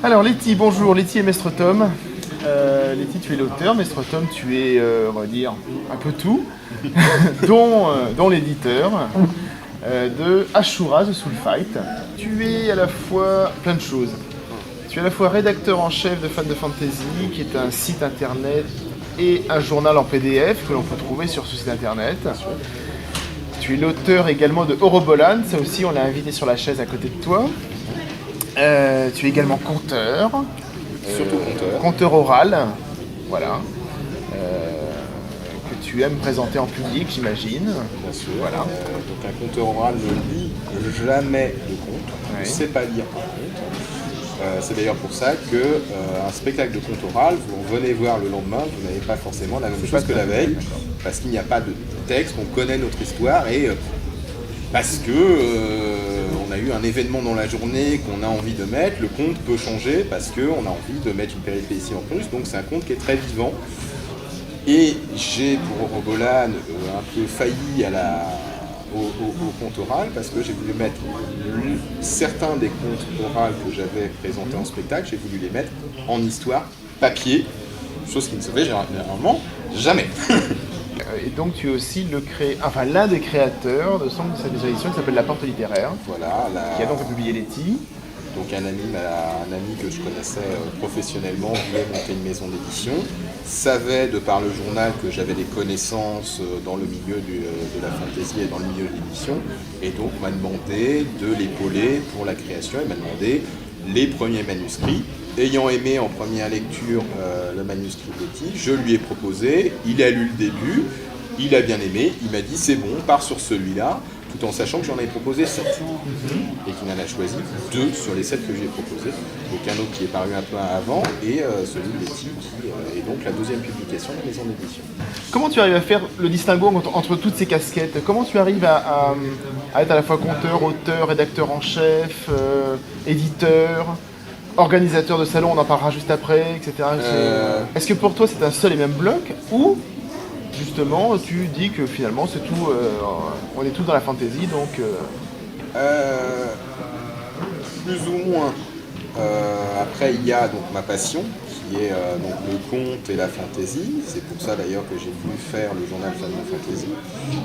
Alors Letty, bonjour, Letty et Mestre Tom. Letty, tu es l'auteur, Mestre Tom, tu es, on va dire, un peu tout, dont l'éditeur de Ashura, The Soul Fight. Tu es à la fois plein de choses. Tu es à la fois rédacteur en chef de Fans de Fantasy, qui est un site internet et un journal en PDF que l'on peut trouver sur ce site internet. Tu es l'auteur également de Orobolan, ça aussi on l'a invité sur la chaise à côté de toi. Tu es également conteur. Surtout conteur. Conteur oral, voilà. Que tu aimes présenter en public, j'imagine. Bien sûr. Voilà. Donc un conteur oral ne lit jamais de conte, Oui. ne sait pas lire un conte. C'est d'ailleurs pour ça qu'un spectacle de conte oral, vous venez voir le lendemain, vous n'avez pas forcément la même chose que la veille, parce qu'il n'y a pas de texte, on connaît notre histoire et parce que on a eu un événement dans la journée qu'on a envie de mettre, le conte peut changer parce qu'on a envie de mettre une péripétie en plus, donc c'est un conte qui est très vivant. Et j'ai pour Orobolan un peu failli au conte oral parce que j'ai voulu mettre certains des contes oraux que j'avais présentés en spectacle, j'ai voulu les mettre en histoire papier, chose qui ne se fait généralement jamais. Et donc tu es aussi l'un des créateurs de cette édition qui s'appelle La Porte littéraire, Voilà, qui a donc publié Letty. donc un ami que je connaissais professionnellement voulait monter une maison d'édition, savait de par le journal que j'avais des connaissances dans le milieu de la fantasy et dans le milieu de l'édition, et donc m'a demandé de l'épauler pour la création, il m'a demandé les premiers manuscrits. Ayant aimé en première lecture le manuscrit de Letty, je lui ai proposé, il a lu le début, il a bien aimé, il m'a dit c'est bon, pars sur celui-là, tout en sachant que j'en avais proposé 7. Et qu'il en a choisi 2 sur les 7 que j'ai proposés. Donc un autre qui est paru un peu avant et celui de Letty qui est donc la deuxième publication de la maison d'édition. Comment tu arrives à faire le distinguo entre toutes ces casquettes? Comment tu arrives à être à la fois conteur, auteur, rédacteur en chef, éditeur, organisateur de salon, on en parlera juste après, etc. Est-ce que pour toi c'est un seul et même bloc ou justement tu dis que finalement c'est tout, on est tous dans la fantasy donc... Plus ou moins. Après il y a donc ma passion qui est donc le conte et la fantasy. C'est pour ça d'ailleurs que j'ai voulu faire le journal Fans de Fantasy.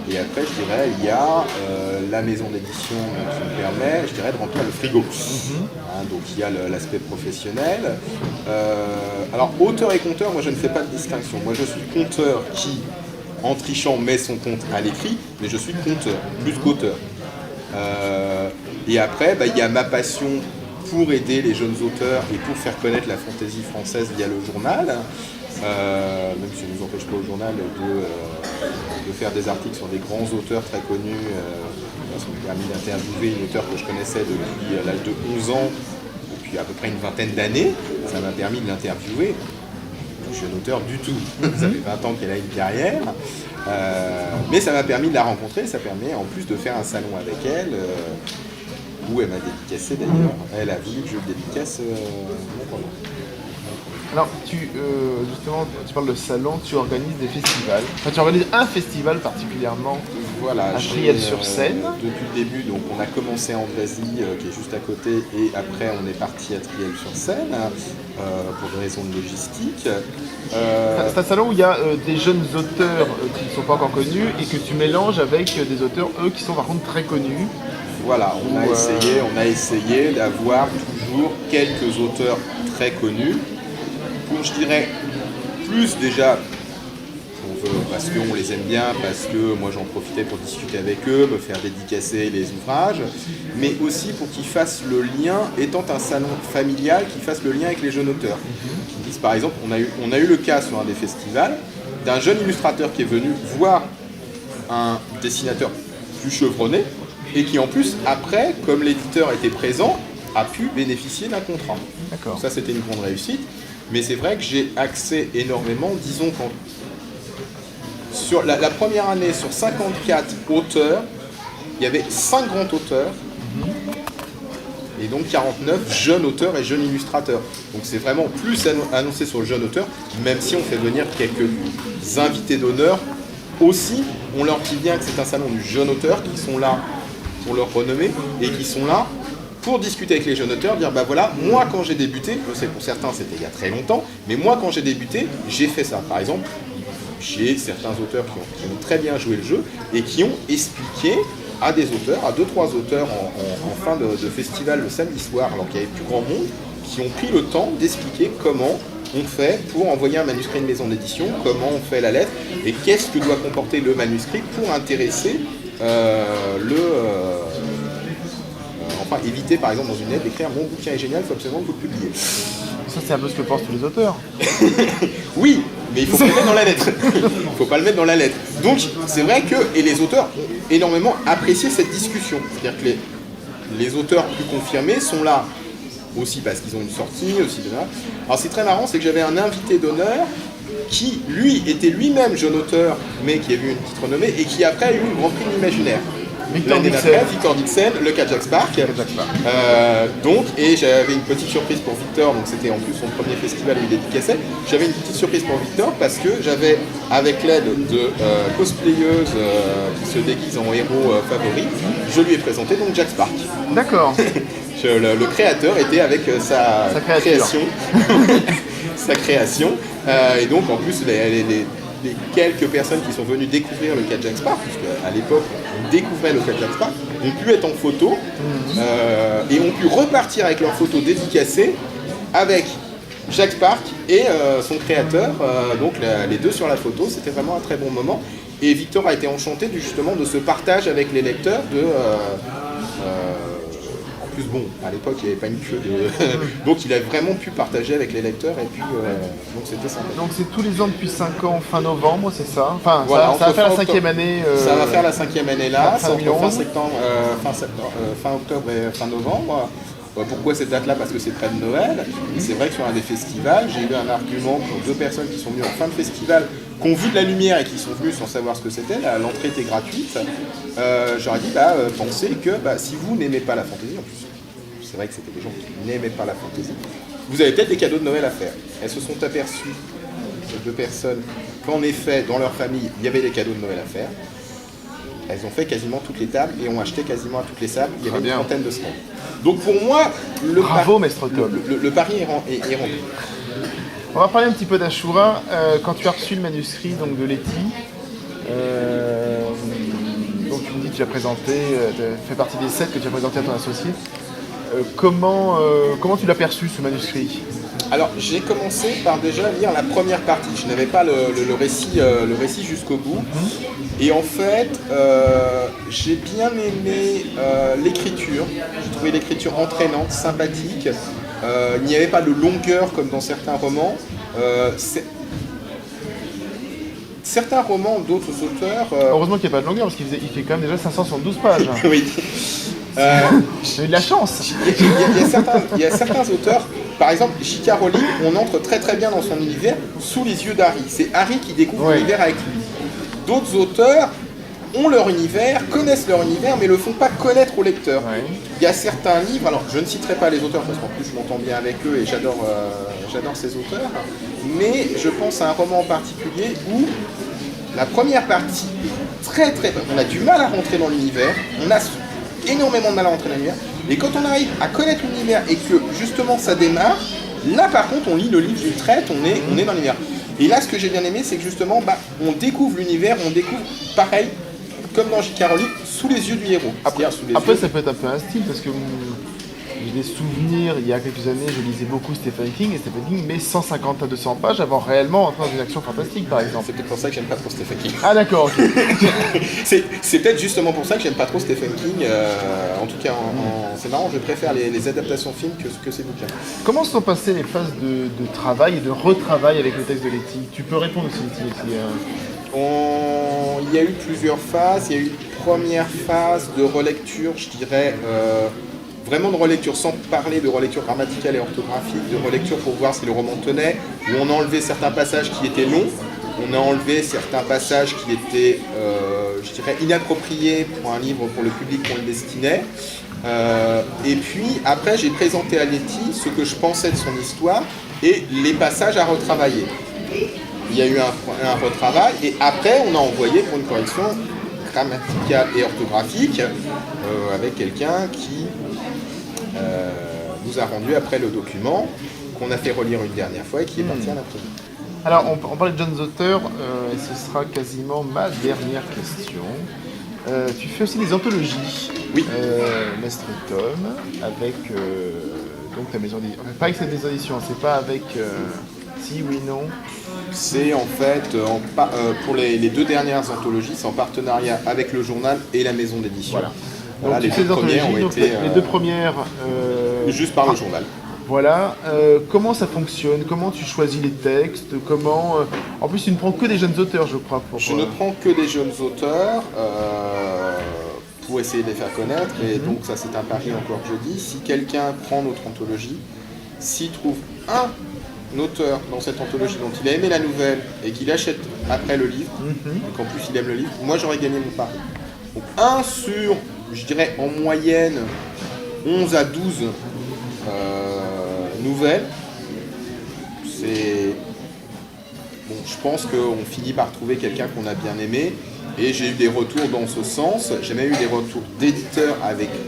Et après je dirais il y a la maison d'édition qui me permet, je dirais, de remplir le frigo. Hein, donc il y a l'aspect professionnel. Alors auteur et conteur, moi je ne fais pas de distinction. Moi je suis conteur qui, en trichant, met son conte à l'écrit, mais je suis conteur, plus qu'auteur. Et après, il y a ma passion pour aider les jeunes auteurs et pour faire connaître la fantaisie française via le journal, même si ça ne nous empêche pas au journal de faire des articles sur des grands auteurs très connus. Ça m'a permis d'interviewer une auteure que je connaissais depuis l'âge de 11 ans, depuis à peu près une vingtaine d'années. Ça m'a permis de l'interviewer. Je suis un auteur du tout, ça fait 20 ans qu'elle a une carrière, mais ça m'a permis de la rencontrer, ça permet en plus de faire un salon avec elle, où elle m'a dédicacé d'ailleurs, elle a voulu que je le dédicace mon roman. Alors, justement, tu parles de salon, tu organises des festivals. Enfin, tu organises un festival particulièrement Voilà, à Triel-sur-Seine. Depuis le début, donc on a commencé à Andrézy, qui est juste à côté, et après on est parti à Triel-sur-Seine, pour des raisons de logistique. C'est un salon où il y a des jeunes auteurs qui ne sont pas encore connus et que tu mélanges avec des auteurs, eux, qui sont par contre très connus. Voilà, on a essayé d'avoir toujours quelques auteurs très connus, pour, je dirais, plus déjà parce qu'on les aime bien, parce que moi j'en profitais pour discuter avec eux, me faire dédicacer les ouvrages, mais aussi pour qu'ils fassent le lien, étant un salon familial, qu'ils fassent le lien avec les jeunes auteurs. Qui disent, par exemple, on a eu le cas sur un des festivals d'un jeune illustrateur qui est venu voir un dessinateur plus chevronné, et qui en plus, après, comme l'éditeur était présent, a pu bénéficier d'un contrat. D'accord. Ça, c'était une grande réussite. Mais c'est vrai que j'ai axé énormément, disons, sur la première année, sur 54 auteurs, il y avait 5 grands auteurs, et donc 49 jeunes auteurs et jeunes illustrateurs. Donc c'est vraiment plus annoncé sur le jeune auteur, même si on fait venir quelques invités d'honneur. Aussi, on leur dit bien que c'est un salon du jeune auteur, qui sont là pour leur renommée, et qui sont là pour discuter avec les jeunes auteurs, dire bah voilà, moi quand j'ai débuté, je sais pour certains c'était il y a très longtemps, mais moi quand j'ai débuté, j'ai fait ça. Par exemple, j'ai certains auteurs qui ont très bien joué le jeu et qui ont expliqué à des auteurs, à 2-3 auteurs en fin de festival le samedi soir, alors qu'il y avait plus grand monde, qui ont pris le temps d'expliquer comment on fait pour envoyer un manuscrit à une maison d'édition, comment on fait la lettre et qu'est-ce que doit comporter le manuscrit pour intéresser enfin éviter par exemple dans une lettre d'écrire mon bouquin est génial, il faut absolument que vous le publiez. Ça c'est un peu ce que pensent tous les auteurs. Oui, mais il faut pas le mettre dans la lettre. Il faut pas le mettre dans la lettre. Donc c'est vrai que et les auteurs ont énormément apprécié cette discussion. C'est-à-dire que les auteurs plus confirmés sont là aussi parce qu'ils ont une sortie, aussi de là. Alors c'est très marrant, c'est que j'avais un invité d'honneur qui, lui, était lui-même jeune auteur, mais qui a eu une petite renommée, et qui après a eu le Grand Prix de l'Imaginaire. L'année d'après, Victor Dixon, le Kajak Spark. Donc, et j'avais une petite surprise pour Victor, donc c'était en plus son premier festival où il dédicaçait. J'avais une petite surprise pour Victor parce que j'avais, avec l'aide de cosplayeuses qui se déguisent en héros favoris, je lui ai présenté donc Jack Spark. D'accord. Le créateur était avec sa création. Sa création. Et donc en plus les quelques personnes qui sont venues découvrir le Kajak Spark, puisque à l'époque on découvrait le Kajak Spark, ont pu être en photo et ont pu repartir avec leurs photos dédicacées avec Jack Spark et son créateur, donc les deux sur la photo. C'était vraiment un très bon moment. Et Victor a été enchanté justement de ce partage avec les lecteurs en plus, bon, à l'époque, il n'y avait pas une queue de... donc, il a vraiment pu partager avec les lecteurs et puis, donc, c'était sympa. Donc, c'est tous les ans depuis 5 ans, fin novembre, c'est ça? Enfin, voilà, ça va faire la 5e année. Ça va faire la 5e année là, fin octobre et fin novembre. Pourquoi cette date-là? Parce que c'est près de Noël. Et c'est vrai que sur un des festivals, j'ai eu un argument pour 2 personnes qui sont venues en fin de festival, qui ont vu de la lumière et qui sont venues sans savoir ce que c'était. L'entrée était gratuite. J'aurais dit, pensez que si vous n'aimez pas la fantaisie, en plus, c'est vrai que c'était des gens qui n'aimaient pas la fantaisie, vous avez peut-être des cadeaux de Noël à faire. Elles se sont aperçues, ces 2 personnes, qu'en effet, dans leur famille, il y avait des cadeaux de Noël à faire. Elles ont fait quasiment toutes les tables et ont acheté quasiment à toutes les tables. Il y avait une trentaine de stands. Donc pour moi, le pari est rempli. On va parler un petit peu d'Ashura. Quand tu as reçu le manuscrit donc, de Letty, donc tu me dis que tu as présenté, tu fais partie des 7 que tu as présenté à ton associé. Comment tu l'as perçu ce manuscrit? Alors j'ai commencé par déjà lire la première partie. Je n'avais pas le récit jusqu'au bout. Et en fait, j'ai bien aimé l'écriture. J'ai trouvé l'écriture entraînante, sympathique. Il n'y avait pas de longueur comme dans certains romans. Certains romans d'autres auteurs... Heureusement qu'il n'y a pas de longueur parce qu'il fait quand même déjà 572 pages. Oui. J'ai eu de la chance. Il y a certains auteurs, par exemple J.K. Rowling, on entre très très bien dans son univers sous les yeux d'Harry. C'est Harry qui découvre l'univers avec lui. D'autres auteurs ont leur univers, connaissent leur univers, mais ne le font pas connaître au lecteur. Il y a certains livres, alors je ne citerai pas les auteurs parce qu'en plus je m'entends bien avec eux et j'adore ces auteurs, mais je pense à un roman en particulier où la première partie est très très... On a du mal à rentrer dans l'univers, on a énormément de mal à rentrer dans l'univers, et quand on arrive à connaître l'univers et que justement ça démarre, là par contre on lit le livre d'une traite, on est dans l'univers. Et là ce que j'ai bien aimé c'est que justement on découvre l'univers, on découvre pareil, comme dans J.K. Rowling, sous les yeux du héros. Après ça peut être un peu un style parce que j'ai des souvenirs, il y a quelques années je lisais beaucoup Stephen King et Stephen King met 150 à 200 pages avant réellement entrer dans une action fantastique par exemple. C'est peut-être pour ça que j'aime pas trop Stephen King. Ah d'accord, ok. c'est peut-être justement pour ça que j'aime pas trop Stephen King, en tout cas c'est marrant, je préfère les adaptations films que ces bouquins. Comment se sont passées les phases de travail et de retravail avec le texte de Letty? Tu peux répondre aussi Letty. Il y a eu plusieurs phases. Il y a eu une première phase de relecture, je dirais, vraiment de relecture, sans parler de relecture grammaticale et orthographique, de relecture pour voir si le roman tenait, où on a enlevé certains passages qui étaient longs, on a enlevé certains passages qui étaient, je dirais, inappropriés pour un livre, pour le public qu'on le destinait. Et puis, après, j'ai présenté à Letty ce que je pensais de son histoire et les passages à retravailler. Il y a eu un retravail et après on a envoyé pour une correction grammaticale et orthographique avec quelqu'un qui nous a rendu après le document qu'on a fait relire une dernière fois et qui est parti à l'imprimerie. Alors, on parlait de jeunes auteurs, et ce sera quasiment ma dernière question. Tu fais aussi des anthologies, Oui. Mestre Tom, avec donc ta maison d'édition. Enfin, pas avec cette maison d'édition, c'est pas avec. Si, oui, non. C'est en fait, pour les 2 dernières anthologies, c'est en partenariat avec le journal et la maison d'édition. Voilà. Voilà, Donc, les toutes 2 premières ont donc, été les 2 premières. juste par le journal. Voilà. Comment ça fonctionne? Comment tu choisis les textes? Comment En plus, tu ne prends que des jeunes auteurs, je crois. Je ne prends que des jeunes auteurs pour essayer de les faire connaître. Et donc ça, c'est un pari encore que je dis. Si quelqu'un prend notre anthologie, s'il trouve un auteur dans cette anthologie dont il a aimé la nouvelle et qu'il achète après le livre, et qu'en plus il aime le livre, moi j'aurais gagné mon pari. Donc 1 sur, je dirais en moyenne, 11 à 12 nouvelles, c'est... Bon, je pense qu'on finit par trouver quelqu'un qu'on a bien aimé, et j'ai eu des retours dans ce sens. J'ai même eu des retours d'éditeurs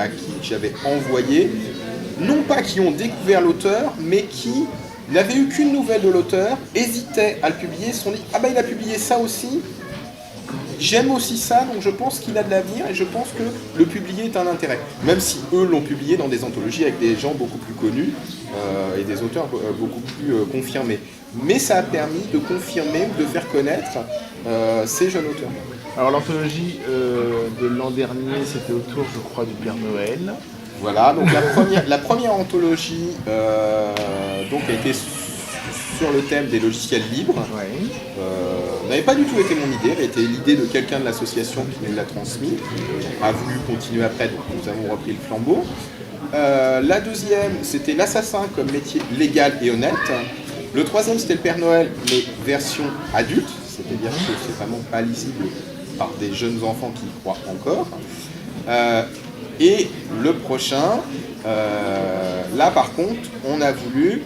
à qui j'avais envoyé, non pas qui ont découvert l'auteur, mais qui n'avaient eu qu'une nouvelle de l'auteur, hésitaient à le publier, se sont dit « Ah ben il a publié ça aussi, j'aime aussi ça, donc je pense qu'il a de l'avenir et je pense que le publier est un intérêt. » Même si eux l'ont publié dans des anthologies avec des gens beaucoup plus connus et des auteurs beaucoup plus confirmés. Mais ça a permis de confirmer ou de faire connaître ces jeunes auteurs. Alors, l'anthologie de l'an dernier, c'était autour, je crois, du Père Noël. Voilà, donc la première anthologie donc a été sur le thème des logiciels libres. Ouais. N'avait pas du tout été mon idée, elle a été l'idée de quelqu'un de l'association qui nous l'a transmis, a voulu continuer après, donc nous avons repris le flambeau. La deuxième, c'était l'assassin comme métier légal et honnête. Le troisième, c'était le Père Noël, mais version adulte, c'est-à-dire que c'est vraiment pas lisible par des jeunes enfants qui y croient encore. Et le prochain, là par contre, on a voulu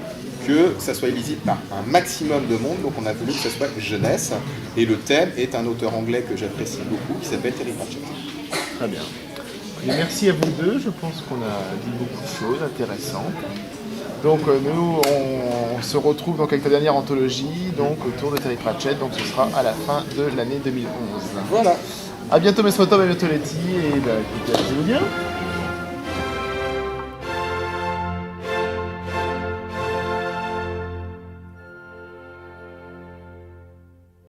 que ça soit lisible par un maximum de monde, donc on a voulu que ça soit jeunesse, et le thème est un auteur anglais que j'apprécie beaucoup, qui s'appelle Terry Pratchett. Très bien. Et merci à vous deux, je pense qu'on a dit beaucoup de choses intéressantes. Donc nous, on se retrouve donc avec la dernière anthologie, donc autour de Terry Pratchett, donc ce sera à la fin de l'année 2011. Voilà. A bientôt Mestre Tom, à bientôt Letty, et écoutez, amusez-vous bien.